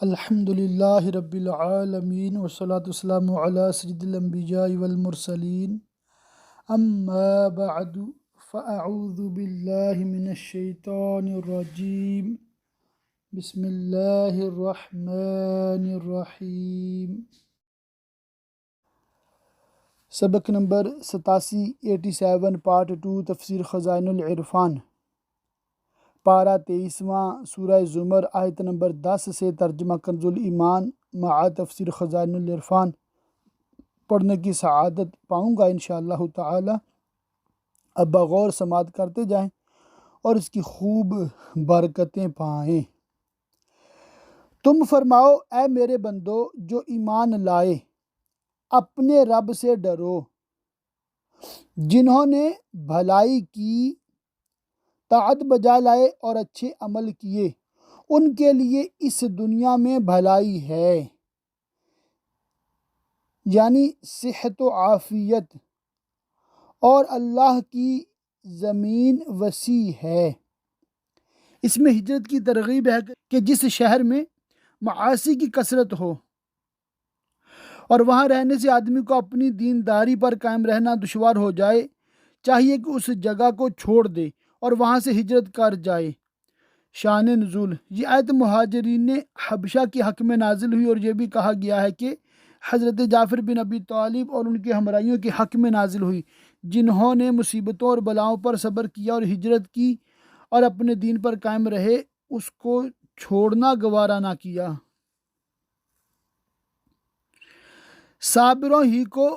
الحمد للہ رب العالمین والصلاة والسلام علی سید الانبیاء والمرسلین اما بعد فاعوذ باللہ من الشیطان الرجیم بسم اللہ الرحمن الرحیم۔ سبق نمبر 87 پارٹ 2 تفسیر خزائن العرفان، پارہ 23واں، سورہ زمر، آیت نمبر 10 سے ترجمہ کنز الایمان مع تفسیر خزائن العرفان پڑھنے کی سعادت پاؤں گا انشاءاللہ تعالی۔ اب بغور سماعت کرتے جائیں اور اس کی خوب برکتیں پائیں۔ تم فرماؤ اے میرے بندو جو ایمان لائے، اپنے رب سے ڈرو، جنہوں نے بھلائی کی، طاعت بجا لائے اور اچھے عمل کیے، ان کے لیے اس دنیا میں بھلائی ہے، یعنی صحت و عافیت، اور اللہ کی زمین وسیع ہے۔ اس میں ہجرت کی ترغیب ہے کہ جس شہر میں معاصی کی کثرت ہو اور وہاں رہنے سے آدمی کو اپنی دینداری پر قائم رہنا دشوار ہو جائے، چاہیے کہ اس جگہ کو چھوڑ دے اور وہاں سے ہجرت کر جائے۔ شان نزول، یہ آیت مہاجرین حبشہ کے حق میں نازل ہوئی، اور یہ بھی کہا گیا ہے کہ حضرت جعفر بن ابی طالب اور ان کے ہمراہیوں کے حق میں نازل ہوئی، جنہوں نے مصیبتوں اور بلاؤں پر صبر کیا اور ہجرت کی اور اپنے دین پر قائم رہے، اس کو چھوڑنا گوارا نہ کیا۔ صابروں ہی کو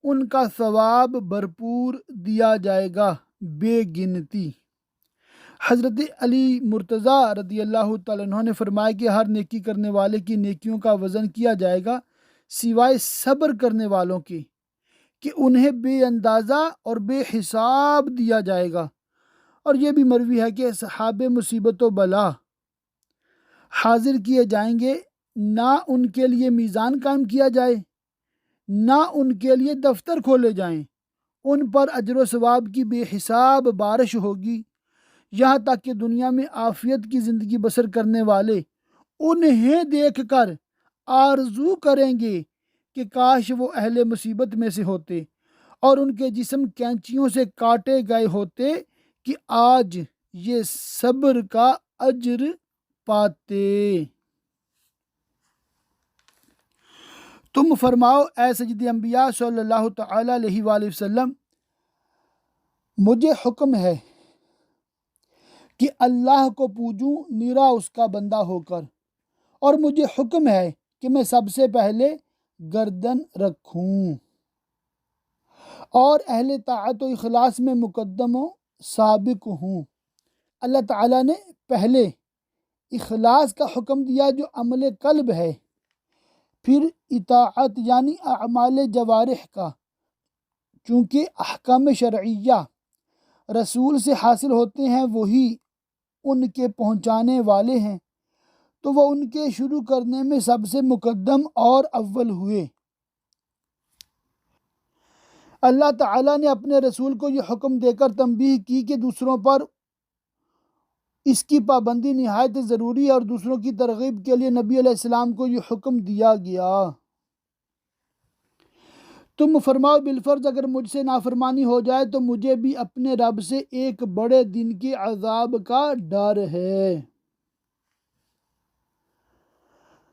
ان کا ثواب بھرپور دیا جائے گا بے گنتی۔ حضرت علی مرتضیٰ رضی اللہ تعالیٰ عنہ نے فرمایا کہ ہر نیکی کرنے والے کی نیکیوں کا وزن کیا جائے گا سوائے صبر کرنے والوں کے، کہ انہیں بے اندازہ اور بے حساب دیا جائے گا۔ اور یہ بھی مروی ہے کہ اصحاب مصیبت و بلا حاضر کیے جائیں گے، نہ ان کے لیے میزان قائم کیا جائے، نہ ان کے لیے دفتر کھولے جائیں، ان پر اجر و ثواب کی بے حساب بارش ہوگی، یہاں تک کہ دنیا میں عافیت کی زندگی بسر کرنے والے انہیں دیکھ کر آرزو کریں گے کہ کاش وہ اہل مصیبت میں سے ہوتے اور ان کے جسم کینچیوں سے کاٹے گئے ہوتے کہ آج یہ صبر کا اجر پاتے۔ تم فرماؤ اے سید انبیاء صلی اللہ تعالی علیہ وآلہ وسلم، مجھے حکم ہے کہ اللہ کو پوجوں نرا اس کا بندہ ہو کر، اور مجھے حکم ہے کہ میں سب سے پہلے گردن رکھوں اور اہل طاعت و اخلاص میں مقدم و سابق ہوں۔ اللہ تعالیٰ نے پہلے اخلاص کا حکم دیا جو عمل قلب ہے، پھر اطاعت یعنی اعمال جوارح کا، چونکہ احکام شرعیہ رسول سے حاصل ہوتے ہیں، وہی ان کے پہنچانے والے ہیں، تو وہ ان کے شروع کرنے میں سب سے مقدم اور اول ہوئے۔ اللہ تعالیٰ نے اپنے رسول کو یہ حکم دے کر تنبیہ کی کہ دوسروں پر اس کی پابندی نہایت ضروری ہے، اور دوسروں کی ترغیب کے لیے نبی علیہ السلام کو یہ حکم دیا گیا۔ تم فرماؤ بالفرض اگر مجھ سے نافرمانی ہو جائے تو مجھے بھی اپنے رب سے ایک بڑے دن کے عذاب کا ڈر ہے۔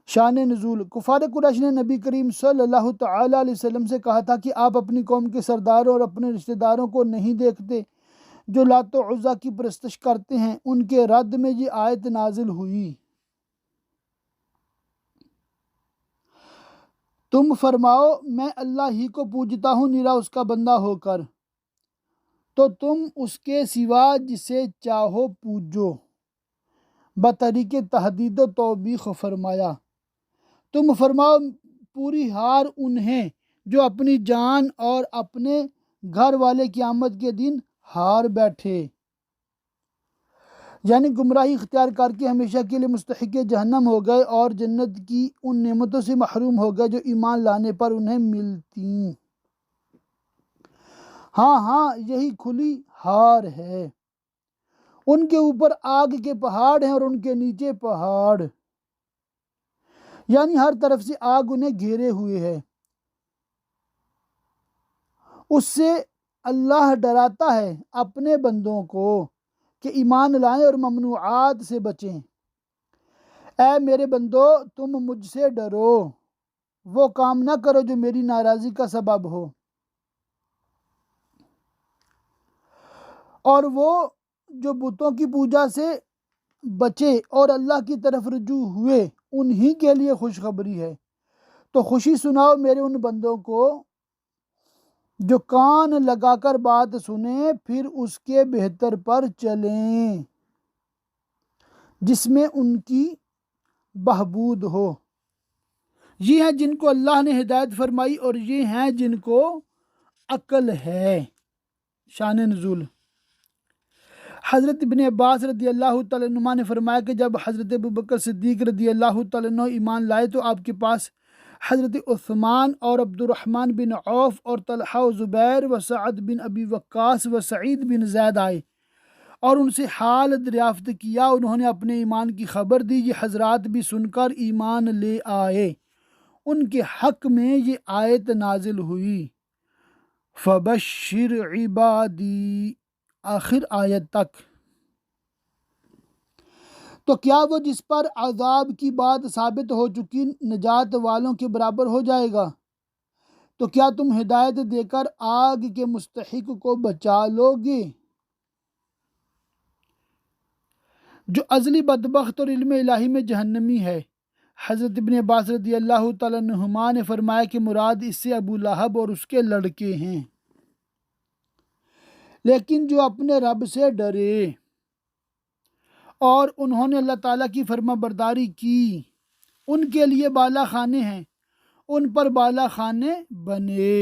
شان نزول، کفار قریش نے نبی کریم صلی اللہ تعالی علیہ وسلم سے کہا تھا کہ آپ اپنی قوم کے سرداروں اور اپنے رشتہ داروں کو نہیں دیکھتے جو لات و عزیٰ کی پرستش کرتے ہیں۔ ان کے رد میں یہ آیت نازل ہوئی۔ تم فرماؤ میں اللہ ہی کو پوجتا ہوں نرا اس کا بندہ ہو کر، تو تم اس کے سوا جسے چاہو پوجو، بطریق تحدید و توبیخ فرمایا۔ تم فرماؤ پوری ہار انہیں جو اپنی جان اور اپنے گھر والے قیامت کے دن ہار بیٹھے، یعنی گمراہی اختیار کر کے ہمیشہ کے لیے مستحق جہنم ہو گئے اور جنت کی ان نعمتوں سے محروم ہو گئے جو ایمان لانے پر انہیں ملتی۔ ہاں یہی کھلی ہار ہے، ان کے اوپر آگ کے پہاڑ ہیں اور ان کے نیچے پہاڑ۔ یعنی ہر طرف سے آگ انہیں گھیرے ہوئے ہے۔ اس سے اللہ ڈراتا ہے اپنے بندوں کو کہ ایمان لائیں اور ممنوعات سے بچیں۔ اے میرے بندو، تم مجھ سے ڈرو، وہ کام نہ کرو جو میری ناراضی کا سبب ہو، اور وہ جو بتوں کی پوجا سے بچے اور اللہ کی طرف رجوع ہوئے، انہی کے لیے خوشخبری ہے۔ تو خوشی سناؤ میرے ان بندوں کو جو کان لگا کر بات سنیں، پھر اس کے بہتر پر چلیں جس میں ان کی بہبود ہو۔ یہ ہیں جن کو اللہ نے ہدایت فرمائی اور یہ ہیں جن کو عقل ہے۔ شان نزول: حضرت ابن عباس رضی اللہ تعالیٰ عنہما نے فرمایا کہ جب حضرت ابوبکر صدیق رضی اللہ تعالیٰ عنہ ایمان لائے تو آپ کے پاس حضرت عثمان اور عبد الرحمن بن عوف اور طلحہ و زبیر و سعد بن ابی وقاص و سعید بن زید آئے اور ان سے حال دریافت کیا۔ انہوں نے اپنے ایمان کی خبر دی۔ یہ حضرات بھی سن کر ایمان لے آئے۔ ان کے حق میں یہ آیت نازل ہوئی، فبشر عبادی، آخر آیت تک۔ تو کیا وہ جس پر عذاب کی بات ثابت ہو چکی نجات والوں کے برابر ہو جائے گا؟ تو کیا تم ہدایت دے کر آگ کے مستحق کو بچا لو گے؟ جو ازلی بدبخت اور علم الہی میں جہنمی ہے۔ حضرت ابن عباس رضی اللہ تعالیٰ عنہما نے فرمایا کہ مراد اس سے ابو لہب اور اس کے لڑکے ہیں۔ لیکن جو اپنے رب سے ڈرے اور انہوں نے اللہ تعالیٰ کی فرما برداری کی، ان کے لیے بالا خانے ہیں، ان پر بالا خانے بنے،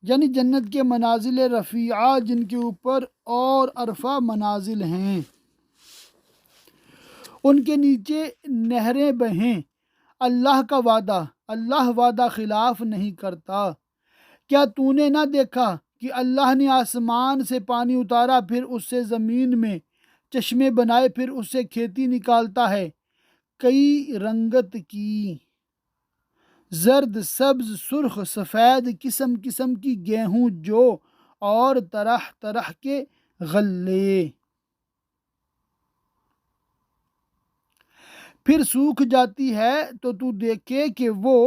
یعنی جنت کے منازل رفیعہ جن کے اوپر اور عرفہ منازل ہیں، ان کے نیچے نہریں بہیں۔ اللہ کا وعدہ، اللہ وعدہ خلاف نہیں کرتا۔ کیا تو نے نہ دیکھا کہ اللہ نے آسمان سے پانی اتارا، پھر اس سے زمین میں چشمے بنائے، پھر اس سے کھیتی نکالتا ہے کئی رنگت کی، زرد، سبز، سرخ، سفید، قسم قسم کی گیہوں، جو اور طرح طرح کے غلے، پھر سوکھ جاتی ہے تو تو دیکھے کہ وہ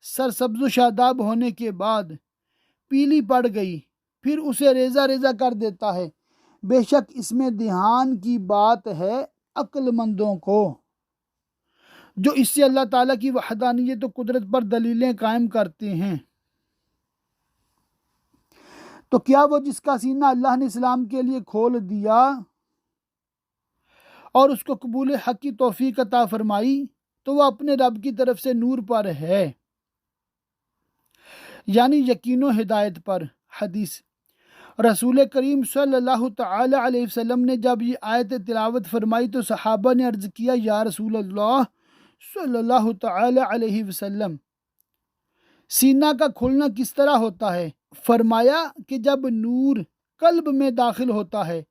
سرسبز و شاداب ہونے کے بعد پیلی پڑ گئی، پھر اسے ریزہ ریزہ کر دیتا ہے۔ بے شک اس میں دھیان کی بات ہے عقل مندوں کو، جو اس سے اللہ تعالیٰ کی وحدانیت و قدرت پر دلیلیں قائم کرتے ہیں۔ تو کیا وہ جس کا سینہ اللہ نے اسلام کے لیے کھول دیا اور اس کو قبول حق کی توفیق عطا فرمائی، تو وہ اپنے رب کی طرف سے نور پر ہے، یعنی یقین و ہدایت پر۔ حدیث: رسول کریم صلی اللہ تعالی علیہ وسلم نے جب یہ آیت تلاوت فرمائی تو صحابہ نے عرض کیا، یا رسول اللہ صلی اللہ تعالی علیہ وسلم، سینہ کا کھلنا کس طرح ہوتا ہے؟ فرمایا کہ جب نور قلب میں داخل ہوتا ہے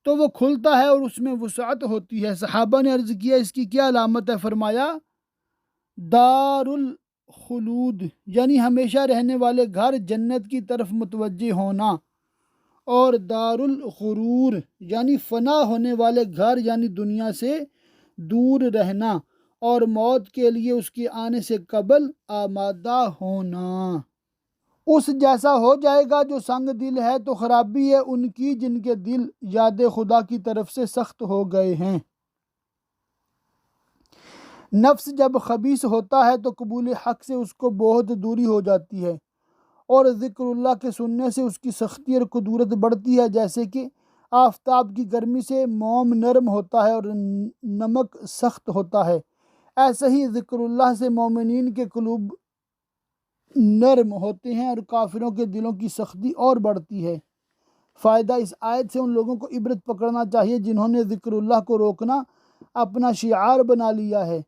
تو وہ کھلتا ہے اور اس میں وسعت ہوتی ہے۔ صحابہ نے عرض کیا، اس کی کیا علامت ہے؟ فرمایا، دار الخلود، یعنی ہمیشہ رہنے والے گھر، جنت کی طرف متوجہ ہونا، اور دار الغرور، یعنی فنا ہونے والے گھر، یعنی دنیا سے دور رہنا، اور موت کے لیے اس کے آنے سے قبل آمادہ ہونا۔ اس جیسا ہو جائے گا جو سنگ دل ہے، تو خرابی ہے ان کی جن کے دل یاد خدا کی طرف سے سخت ہو گئے ہیں۔ نفس جب خبیث ہوتا ہے تو قبول حق سے اس کو بہت دوری ہو جاتی ہے، اور ذکر اللہ کے سننے سے اس کی سختی اور قدورت بڑھتی ہے، جیسے کہ آفتاب کی گرمی سے موم نرم ہوتا ہے اور نمک سخت ہوتا ہے، ایسے ہی ذکر اللہ سے مومنین کے قلوب نرم ہوتے ہیں اور کافروں کے دلوں کی سختی اور بڑھتی ہے۔ فائدہ: اس آیت سے ان لوگوں کو عبرت پکڑنا چاہیے جنہوں نے ذکر اللہ کو روکنا اپنا شعار بنا لیا ہے۔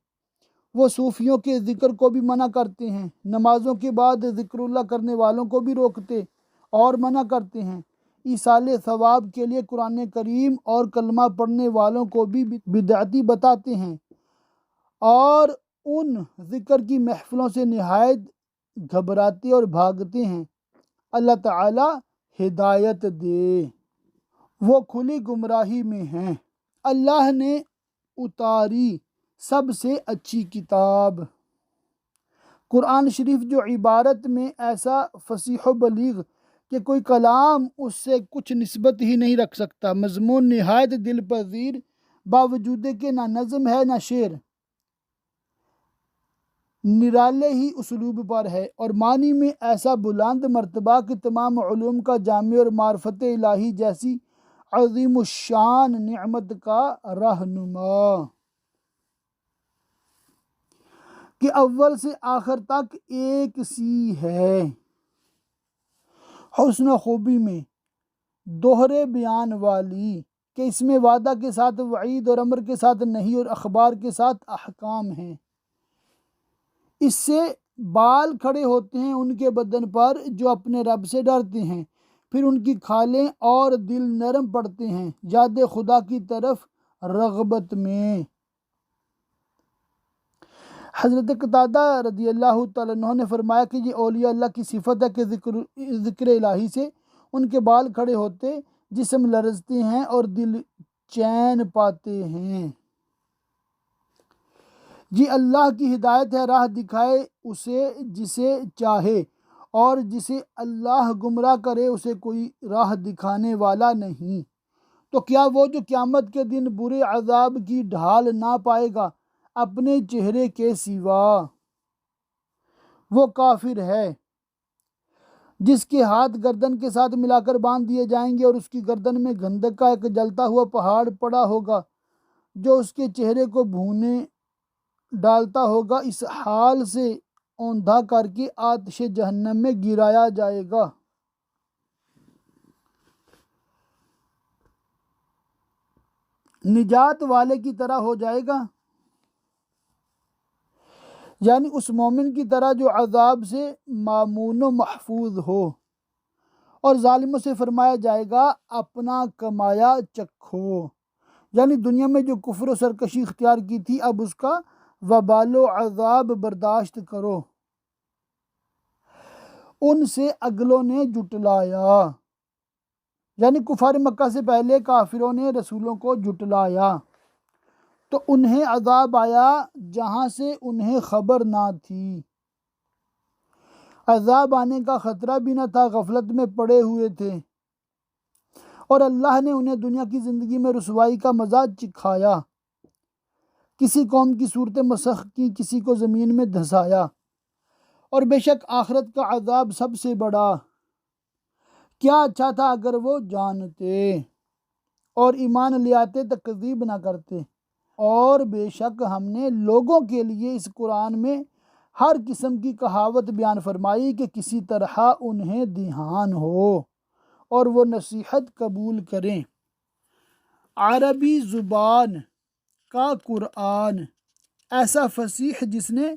وہ صوفیوں کے ذکر کو بھی منع کرتے ہیں، نمازوں کے بعد ذکر اللہ کرنے والوں کو بھی روکتے اور منع کرتے ہیں، ایصال ثواب کے لیے قرآن کریم اور کلمہ پڑھنے والوں کو بھی بدعتی بتاتے ہیں، اور ان ذکر کی محفلوں سے نہایت گھبراتے اور بھاگتے ہیں۔ اللہ تعالیٰ ہدایت دے، وہ کھلی گمراہی میں ہیں۔ اللہ نے اتاری سب سے اچھی کتاب۔ قرآن شریف جو عبارت میں ایسا فصیح و بلیغ کہ کوئی کلام اس سے کچھ نسبت ہی نہیں رکھ سکتا، مضمون نہایت دل پذیر باوجود کہ نہ نظم ہے نہ شعر، نرالے ہی اسلوب پر ہے، اور معنی میں ایسا بلند مرتبہ کہ تمام علوم کا جامع اور معرفت الہی جیسی عظیم الشان نعمت کا رہنما، کہ اول سے آخر تک ایک سی ہے، حسن و خوبی میں دوہرے بیان والی، کہ اس میں وعدہ کے ساتھ وعید اور امر کے ساتھ نہیں اور اخبار کے ساتھ احکام ہیں۔ اس سے بال کھڑے ہوتے ہیں ان کے بدن پر جو اپنے رب سے ڈرتے ہیں، پھر ان کی کھالیں اور دل نرم پڑتے ہیں یاد خدا کی طرف رغبت میں۔ حضرت قتادہ رضی اللہ تعالیٰ عنہ نے فرمایا کہ یہ اولیاء اللہ کی صفت ہے کہ ذکر الہی سے ان کے بال کھڑے ہوتے، جسم لرزتے ہیں اور دل چین پاتے ہیں۔ یہ اللہ کی ہدایت ہے، راہ دکھائے اسے جسے چاہے، اور جسے اللہ گمراہ کرے اسے کوئی راہ دکھانے والا نہیں۔ تو کیا وہ جو قیامت کے دن برے عذاب کی ڈھال نہ پائے گا اپنے چہرے کے سوا؟ وہ کافر ہے جس کے ہاتھ گردن کے ساتھ ملا کر باندھ دیے جائیں گے اور اس کی گردن میں گندک کا ایک جلتا ہوا پہاڑ پڑا ہوگا جو اس کے چہرے کو بھونے ڈالتا ہوگا، اس حال سے اوندھا کر کے آتش جہنم میں گرایا جائے گا۔ نجات والے کی طرح ہو جائے گا، یعنی اس مومن کی طرح جو عذاب سے مامون و محفوظ ہو، اور ظالموں سے فرمایا جائے گا اپنا کمایا چکھو، یعنی دنیا میں جو کفر و سرکشی اختیار کی تھی اب اس کا وبال و عذاب برداشت کرو۔ ان سے اگلوں نے جھٹلایا، یعنی کفار مکہ سے پہلے کافروں نے رسولوں کو جھٹلایا تو انہیں عذاب آیا جہاں سے انہیں خبر نہ تھی۔ عذاب آنے کا خطرہ بھی نہ تھا، غفلت میں پڑے ہوئے تھے، اور اللہ نے انہیں دنیا کی زندگی میں رسوائی کا مزہ چکھایا، کسی قوم کی صورت مسخ کی، کسی کو زمین میں دھسایا، اور بے شک آخرت کا عذاب سب سے بڑا۔ کیا اچھا تھا اگر وہ جانتے اور ایمان لے آتے، تکذیب نہ کرتے۔ اور بے شک ہم نے لوگوں کے لیے اس قرآن میں ہر قسم کی کہاوت بیان فرمائی کہ کسی طرح انہیں دھیان ہو اور وہ نصیحت قبول کریں۔ عربی زبان کا قرآن ایسا فصیح جس نے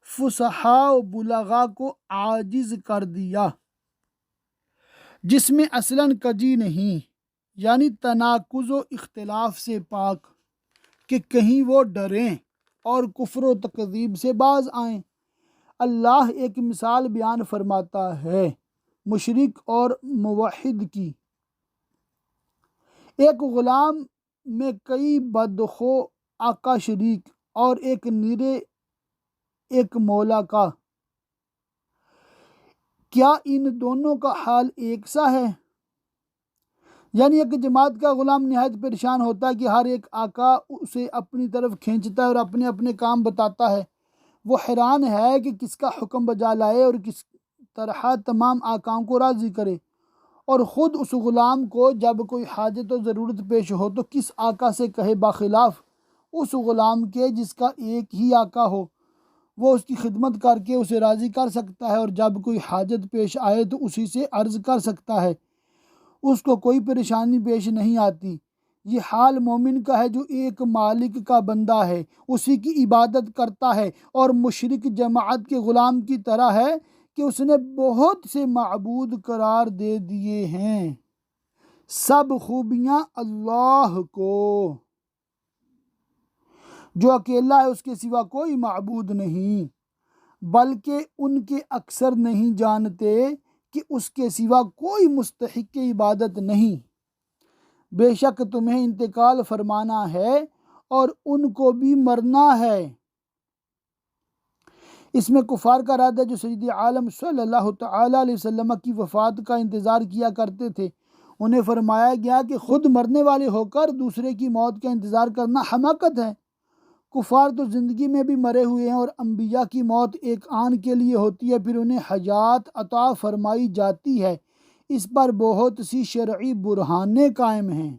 فصحاء و بلغاء کو عاجز کر دیا، جس میں اصلاً کجی نہیں، یعنی تناقض و اختلاف سے پاک، کہ کہیں وہ ڈریں اور کفر و تکذیب سے باز آئیں۔ اللہ ایک مثال بیان فرماتا ہے مشرک اور موحد کی۔ ایک غلام میں کئی بدخو آقا شریک، اور ایک نیرے ایک مولا کا، کیا ان دونوں کا حال ایک سا ہے؟ یعنی ایک جماعت کا غلام نہایت پریشان ہوتا ہے کہ ہر ایک آقا اسے اپنی طرف کھینچتا ہے اور اپنے اپنے کام بتاتا ہے۔ وہ حیران ہے کہ کس کا حکم بجا لائے اور کس طرح تمام آقاؤں کو راضی کرے، اور خود اس غلام کو جب کوئی حاجت و ضرورت پیش ہو تو کس آقا سے کہے، باخلاف اس غلام کے جس کا ایک ہی آقا ہو۔ وہ اس کی خدمت کر کے اسے راضی کر سکتا ہے، اور جب کوئی حاجت پیش آئے تو اسی سے عرض کر سکتا ہے، اس کو کوئی پریشانی پیش نہیں آتی۔ یہ حال مومن کا ہے جو ایک مالک کا بندہ ہے، اسی کی عبادت کرتا ہے، اور مشرک جماعت کے غلام کی طرح ہے کہ اس نے بہت سے معبود قرار دے دیے ہیں۔ سب خوبیاں اللہ کو جو اکیلا ہے اس کے سوا کوئی معبود نہیں، بلکہ ان کے اکثر نہیں جانتے کہ اس کے سوا کوئی مستحق عبادت نہیں۔ بے شک تمہیں انتقال فرمانا ہے اور ان کو بھی مرنا ہے۔ اس میں کفار کا رد ہے جو سید عالم صلی اللہ تعالی علیہ وسلم کی وفات کا انتظار کیا کرتے تھے۔ انہیں فرمایا گیا کہ خود مرنے والے ہو کر دوسرے کی موت کا انتظار کرنا حماقت ہے۔ کفار تو زندگی میں بھی مرے ہوئے ہیں، اور انبیاء کی موت ایک آن کے لیے ہوتی ہے، پھر انہیں حیات عطا فرمائی جاتی ہے۔ اس پر بہت سی شرعی برہانیں قائم ہیں۔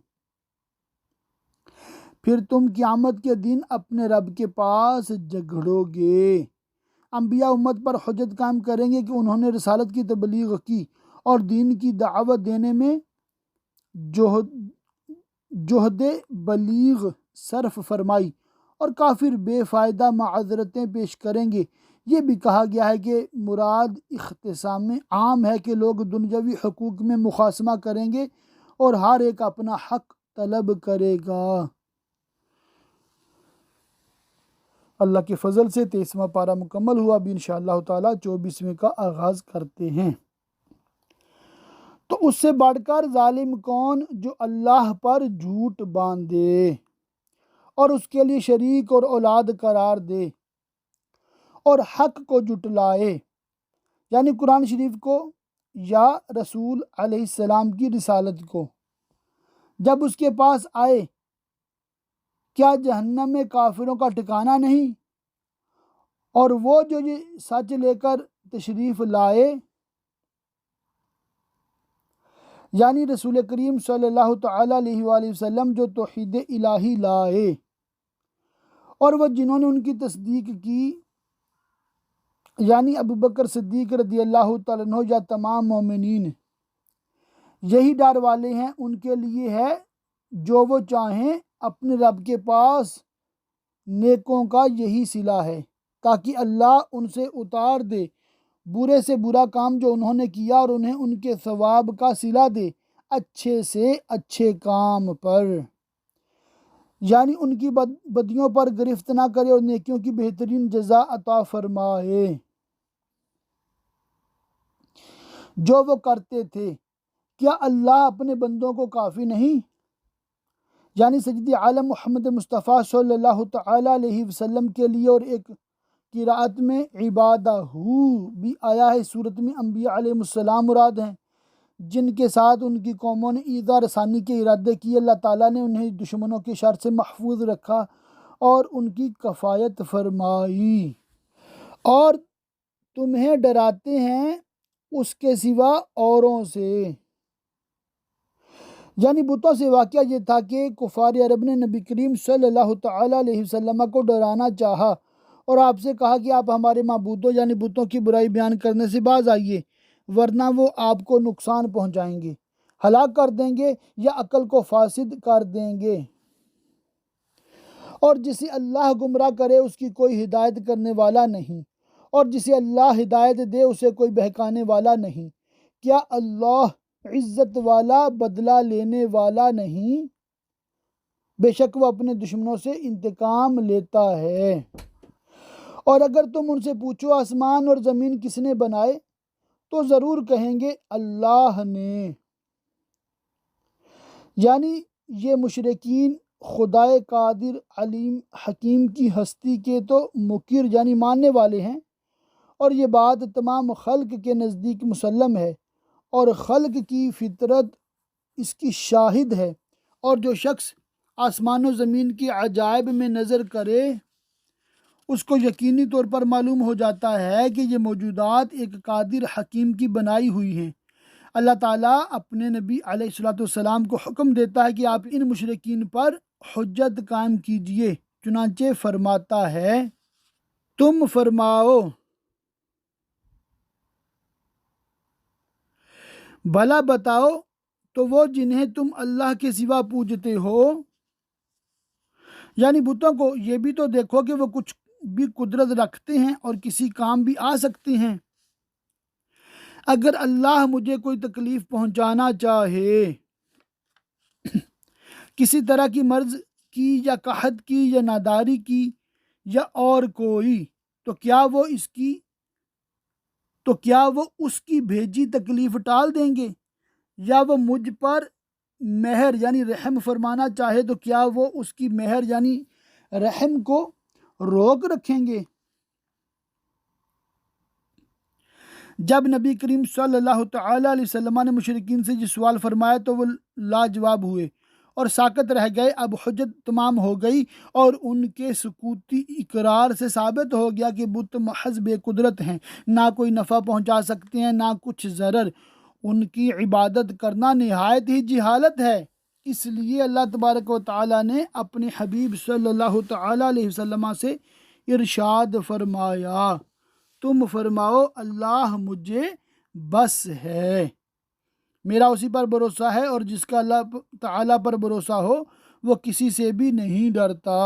پھر تم قیامت کے دن اپنے رب کے پاس جھگڑو گے۔ انبیاء امت پر حجت قائم کریں گے کہ انہوں نے رسالت کی تبلیغ کی اور دین کی دعوت دینے میں جہد بلیغ صرف فرمائی، اور کافر بے فائدہ معذرتیں پیش کریں گے۔ یہ بھی کہا گیا ہے کہ مراد اختصام عام ہے کہ لوگ دنیاوی حقوق میں مخاصمہ کریں گے اور ہر ایک اپنا حق طلب کرے گا۔ اللہ کے فضل سے 23واں پارہ مکمل ہوا۔ اب انشاءاللہ تعالی 24ویں کا آغاز کرتے ہیں۔ تو اس سے بڑھ کر ظالم کون جو اللہ پر جھوٹ باندھے اور اس کے لیے شریک اور اولاد قرار دے اور حق کو جھٹلائے، یعنی قرآن شریف کو یا رسول علیہ السلام کی رسالت کو، جب اس کے پاس آئے کیا جہنم میں کافروں کا ٹھکانہ نہیں؟ اور وہ جو یہ سچ لے کر تشریف لائے، یعنی رسول کریم صلی اللہ تعالی علیہ وآلہ وسلم جو توحید الہی لائے، اور وہ جنہوں نے ان کی تصدیق کی، یعنی ابوبکر صدیق رضی اللہ تعالیٰ عنہ یا تمام مومنین، یہی ڈر والے ہیں، ان کے لیے ہے جو وہ چاہیں اپنے رب کے پاس نیکوں کا یہی صلہ ہے، تاکہ اللہ ان سے اتار دے برے سے برا کام جو انہوں نے کیا اور انہیں ان کے ثواب کا صلہ دے اچھے سے اچھے کام پر، یعنی ان کی بدیوں پر گرفت نہ کرے اور نیکیوں کی بہترین جزا عطا فرمائے جو وہ کرتے تھے۔ کیا اللہ اپنے بندوں کو کافی نہیں؟ یعنی سید عالم محمد مصطفیٰ صلی اللہ تعالی علیہ وسلم کے لیے، اور ایک قرأت میں عبادہ بھی آیا ہے۔ صورت میں انبیاء علیہ السلام مراد ہیں، جن کے ساتھ ان کی قوموں نے ایذا رسانی کے ارادے کیے۔ اللہ تعالیٰ نے انہیں دشمنوں کے شر سے محفوظ رکھا اور ان کی کفایت فرمائی، اور تمہیں ڈراتے ہیں اس کے سوا اوروں سے، یعنی بتوں سے۔ واقعہ یہ تھا کہ کفار عرب نے نبی کریم صلی اللہ تعالی علیہ وسلم کو ڈرانا چاہا اور آپ سے کہا کہ آپ ہمارے معبودوں یعنی بتوں کی برائی بیان کرنے سے باز آئیے، ورنہ وہ آپ کو نقصان پہنچائیں گے، ہلاک کر دیں گے یا عقل کو فاسد کر دیں گے۔ اور جسے اللہ گمراہ کرے اس کی کوئی ہدایت کرنے والا نہیں، اور جسے اللہ ہدایت دے اسے کوئی بہکانے والا نہیں۔ کیا اللہ عزت والا بدلہ لینے والا نہیں؟ بے شک وہ اپنے دشمنوں سے انتقام لیتا ہے۔ اور اگر تم ان سے پوچھو آسمان اور زمین کس نے بنائے تو ضرور کہیں گے اللہ نے، یعنی یہ مشرکین خدائے قادر علیم حکیم کی ہستی کے تو مقر یعنی ماننے والے ہیں، اور یہ بات تمام خلق کے نزدیک مسلم ہے، اور خلق کی فطرت اس کی شاہد ہے۔ اور جو شخص آسمان و زمین کے عجائب میں نظر کرے اس کو یقینی طور پر معلوم ہو جاتا ہے کہ یہ موجودات ایک قادر حکیم کی بنائی ہوئی ہیں۔ اللہ تعالیٰ اپنے نبی علیہ السلام کو حکم دیتا ہے کہ آپ ان مشرکین پر حجت قائم کیجئے، چنانچہ فرماتا ہے تم فرماؤ بھلا بتاؤ تو وہ جنہیں تم اللہ کے سوا پوجتے ہو، یعنی بتوں کو، یہ بھی تو دیکھو کہ وہ کچھ بھی قدرت رکھتے ہیں اور کسی کام بھی آ سکتے ہیں۔ اگر اللہ مجھے کوئی تکلیف پہنچانا چاہے کسی طرح کی مرض کی یا قحط کی یا ناداری کی یا اور کوئی، تو کیا وہ اس کی بھیجی تکلیف ٹال دیں گے؟ یا وہ مجھ پر مہر یعنی رحم فرمانا چاہے تو کیا وہ اس کی مہر یعنی رحم کو روک رکھیں گے؟ جب نبی کریم صلی اللہ تعالیٰ علیہ وسلم نے مشرکین سے یہ سوال فرمایا تو وہ لاجواب ہوئے اور ساکت رہ گئے۔ اب حجت تمام ہو گئی اور ان کے سکوتی اقرار سے ثابت ہو گیا کہ بت محض بے قدرت ہیں، نہ کوئی نفع پہنچا سکتے ہیں نہ کچھ ضرر۔ ان کی عبادت کرنا نہایت ہی جہالت ہے۔ اس لیے اللہ تبارک و تعالیٰ نے اپنے حبیب صلی اللہ تعالیٰ علیہ وسلم سے ارشاد فرمایا، تم فرماؤ اللہ مجھے بس ہے، میرا اسی پر بھروسہ ہے، اور جس کا اللہ تعالیٰ پر بھروسہ ہو وہ کسی سے بھی نہیں ڈرتا۔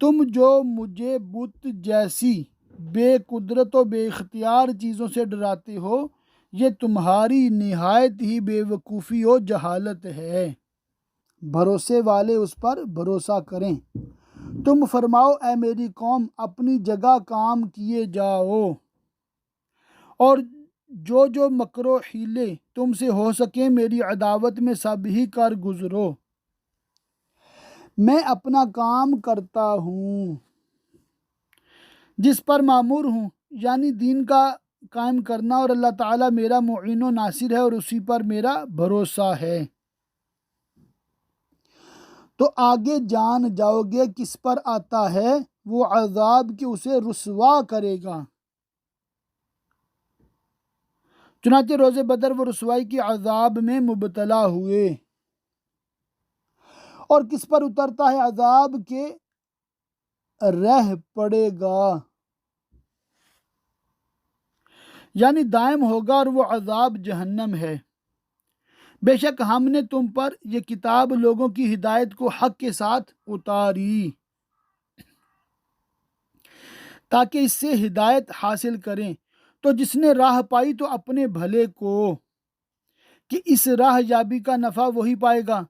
تم جو مجھے بت جیسی بے قدرت و بے اختیار چیزوں سے ڈراتے ہو، یہ تمہاری نہایت ہی بے وقوفی و جہالت ہے۔ بھروسے والے اس پر بھروسہ کریں۔ تم فرماؤ اے میری قوم اپنی جگہ کام کیے جاؤ، اور جو مکر و حیلے تم سے ہو سکیں میری عداوت میں سب ہی کر گزرو، میں اپنا کام کرتا ہوں جس پر مامور ہوں، یعنی دین کا قائم کرنا، اور اللہ تعالیٰ میرا معین و ناصر ہے اور اسی پر میرا بھروسہ ہے۔ تو آگے جان جاؤ گے کس پر آتا ہے وہ عذاب کہ اسے رسوا کرے گا۔ چنانچہ روز بدر وہ رسوائی کے عذاب میں مبتلا ہوئے۔ اور کس پر اترتا ہے عذاب کہ رہ پڑے گا، یعنی دائم ہوگا، اور وہ عذاب جہنم ہے۔ بے شک ہم نے تم پر یہ کتاب لوگوں کی ہدایت کو حق کے ساتھ اتاری تاکہ اس سے ہدایت حاصل کریں، تو جس نے راہ پائی تو اپنے بھلے کو، کہ اس راہ یابی کا نفع وہی پائے گا،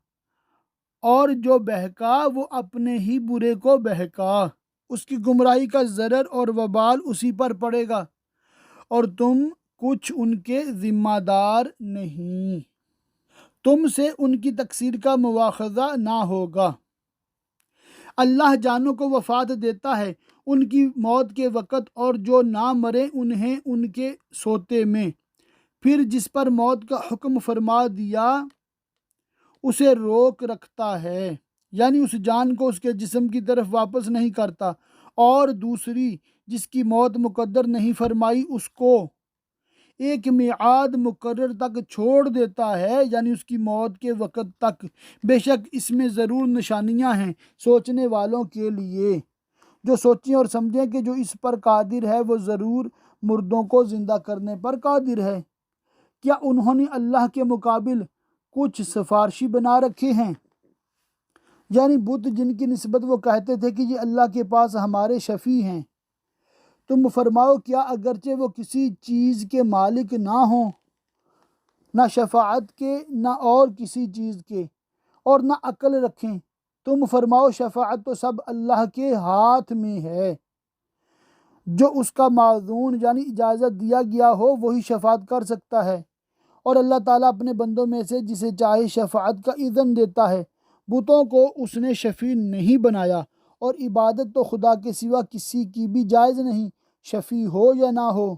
اور جو بہکا وہ اپنے ہی برے کو بہکا، اس کی گمراہی کا ضرر اور وبال اسی پر پڑے گا، اور تم کچھ ان کے ذمہ دار نہیں، تم سے ان کی تقصیر کا مواخذہ نہ ہوگا۔ اللہ جانوں کو وفات دیتا ہے ان کی موت کے وقت، اور جو نہ مرے انہیں ان کے سوتے میں، پھر جس پر موت کا حکم فرما دیا اسے روک رکھتا ہے، یعنی اس جان کو اس کے جسم کی طرف واپس نہیں کرتا، اور دوسری جس کی موت مقدر نہیں فرمائی اس کو ایک میعاد مقرر تک چھوڑ دیتا ہے، یعنی اس کی موت کے وقت تک۔ بے شک اس میں ضرور نشانیاں ہیں سوچنے والوں کے لیے، جو سوچیں اور سمجھیں کہ جو اس پر قادر ہے وہ ضرور مردوں کو زندہ کرنے پر قادر ہے۔ کیا انہوں نے اللہ کے مقابل کچھ سفارشی بنا رکھے ہیں، یعنی بت جن کی نسبت وہ کہتے تھے کہ یہ اللہ کے پاس ہمارے شفیع ہیں؟ تم فرماؤ کیا اگرچہ وہ کسی چیز کے مالک نہ ہوں، نہ شفاعت کے نہ اور کسی چیز کے، اور نہ عقل رکھیں، تم فرماؤ شفاعت تو سب اللہ کے ہاتھ میں ہے، جو اس کا معذون یعنی اجازت دیا گیا ہو وہی شفاعت کر سکتا ہے، اور اللہ تعالیٰ اپنے بندوں میں سے جسے چاہے شفاعت کا اذن دیتا ہے۔ بتوں کو اس نے شفیع نہیں بنایا، اور عبادت تو خدا کے سوا کسی کی بھی جائز نہیں، شفیع ہو یا نہ ہو۔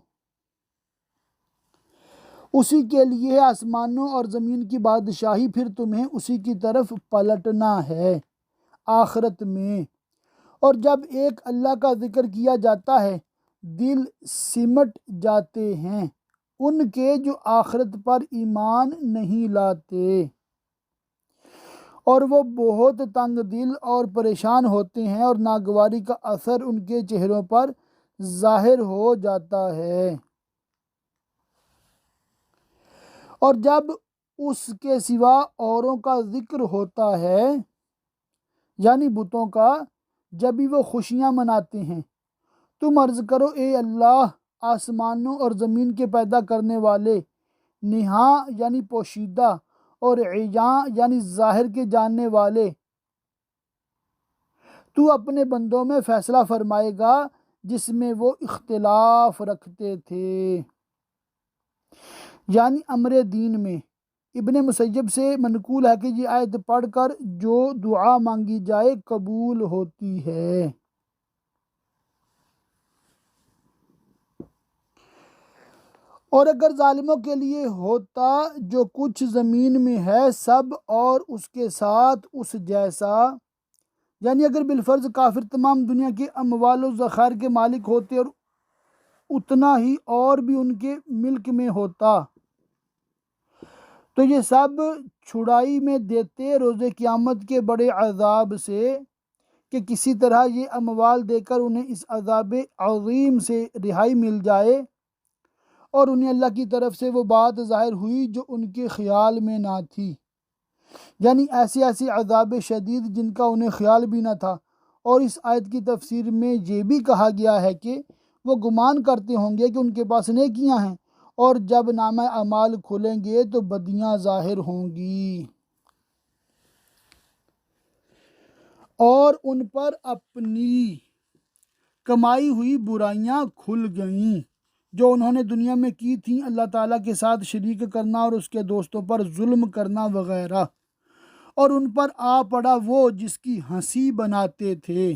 اسی کے لیے آسمانوں اور زمین کی بادشاہی، پھر تمہیں اسی کی طرف پلٹنا ہے آخرت میں۔ اور جب ایک اللہ کا ذکر کیا جاتا ہے دل سمٹ جاتے ہیں ان کے جو آخرت پر ایمان نہیں لاتے، اور وہ بہت تنگ دل اور پریشان ہوتے ہیں، اور ناگواری کا اثر ان کے چہروں پر ظاہر ہو جاتا ہے۔ اور جب اس کے سوا اوروں کا ذکر ہوتا ہے یعنی بتوں کا، جب ہی وہ خوشیاں مناتے ہیں۔ تم عرض کرو اے اللہ آسمانوں اور زمین کے پیدا کرنے والے، نہاں یعنی پوشیدہ، اور عیاں یعنی ظاہر کے جاننے والے، تو اپنے بندوں میں فیصلہ فرمائے گا جس میں وہ اختلاف رکھتے تھے۔ یعنی امر دین میں ابن مسیب سے منقول ہے کہ یہ آیت پڑھ کر جو دعا مانگی جائے قبول ہوتی ہے۔ اور اگر ظالموں کے لیے ہوتا جو کچھ زمین میں ہے سب اور اس کے ساتھ اس جیسا، یعنی اگر بالفرض کافر تمام دنیا کے اموال و ذخائر کے مالک ہوتے اور اتنا ہی اور بھی ان کے ملک میں ہوتا تو یہ سب چھڑائی میں دیتے روز قیامت کے بڑے عذاب سے، کہ کسی طرح یہ اموال دے کر انہیں اس عذاب عظیم سے رہائی مل جائے، اور انہیں اللہ کی طرف سے وہ بات ظاہر ہوئی جو ان کے خیال میں نہ تھی، یعنی ایسی عذاب شدید جن کا انہیں خیال بھی نہ تھا۔ اور اس آیت کی تفسیر میں یہ بھی کہا گیا ہے کہ وہ گمان کرتے ہوں گے کہ ان کے پاس نیکیاں ہیں، اور جب نامہ اعمال کھولیں گے تو بدیاں ظاہر ہوں گی، اور ان پر اپنی کمائی ہوئی برائیاں کھل گئیں جو انہوں نے دنیا میں کی تھیں، اللہ تعالیٰ کے ساتھ شریک کرنا اور اس کے دوستوں پر ظلم کرنا وغیرہ، اور ان پر آ پڑا وہ جس کی ہنسی بناتے تھے،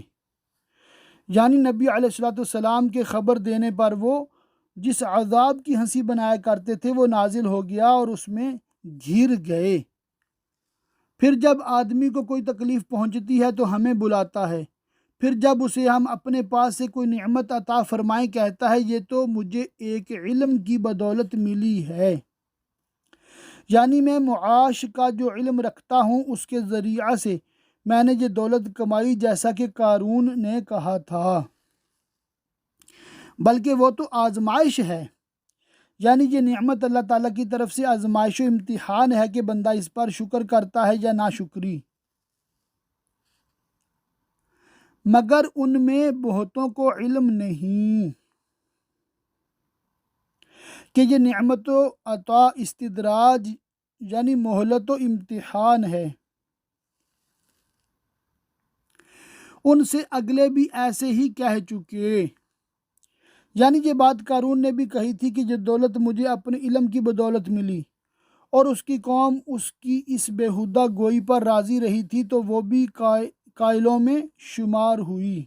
یعنی نبی علیہ السلام کے خبر دینے پر وہ جس عذاب کی ہنسی بنایا کرتے تھے وہ نازل ہو گیا اور اس میں گھر گئے۔ پھر جب آدمی کو کوئی تکلیف پہنچتی ہے تو ہمیں بلاتا ہے، پھر جب اسے ہم اپنے پاس سے کوئی نعمت عطا فرمائیں کہتا ہے یہ تو مجھے ایک علم کی بدولت ملی ہے، یعنی میں معاش کا جو علم رکھتا ہوں اس کے ذریعہ سے میں نے یہ دولت کمائی، جیسا کہ قارون نے کہا تھا، بلکہ وہ تو آزمائش ہے، یعنی یہ نعمت اللہ تعالیٰ کی طرف سے آزمائش و امتحان ہے کہ بندہ اس پر شکر کرتا ہے یا ناشکری۔ مگر ان میں بہتوں کو علم نہیں کہ یہ نعمت و عطا استدراج یعنی مہلت و امتحان ہے، ان سے اگلے بھی ایسے ہی کہہ چکے، یعنی یہ بات قارون نے بھی کہی تھی کہ یہ دولت مجھے اپنے علم کی بدولت ملی، اور اس کی قوم اس کی اس بےہودہ گوئی پر راضی رہی تھی تو وہ بھی قائلوں میں شمار ہوئی،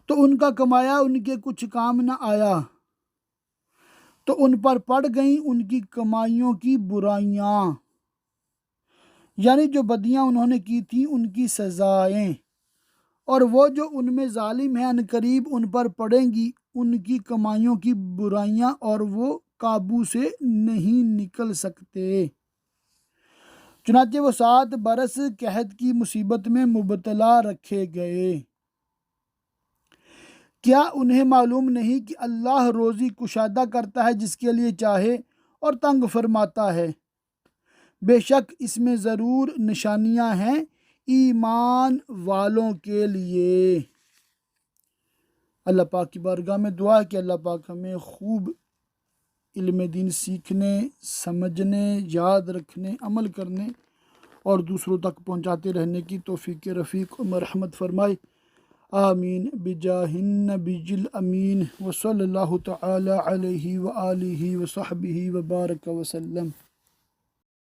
تو ان کا کمایا ان کے کچھ کام نہ آیا، تو ان پر پڑ گئیں ان کی کمائیوں کی برائیاں، یعنی جو بدیاں انہوں نے کی تھیں ان کی سزائیں، اور وہ جو ان میں ظالم ہیں عنقریب ان پر پڑیں گی ان کی کمائیوں کی برائیاں، اور وہ قابو سے نہیں نکل سکتے۔ چنانچہ وہ 7 برس قحط کی مصیبت میں مبتلا رکھے گئے۔ کیا انہیں معلوم نہیں کہ اللہ روزی کشادہ کرتا ہے جس کے لیے چاہے اور تنگ فرماتا ہے؟ بے شک اس میں ضرور نشانیاں ہیں ایمان والوں کے لیے۔ اللہ پاک کی بارگاہ میں دعا ہے کہ اللہ پاک ہمیں خوب علم دین سیکھنے، سمجھنے، یاد رکھنے، عمل کرنے اور دوسروں تک پہنچاتے رہنے کی توفیق رفیق مرحمت فرمائے، آمین بجاہ النبی الامین، وصلی اللہ تعالی علیہ وآلہ وصحبہ وبارک وسلم۔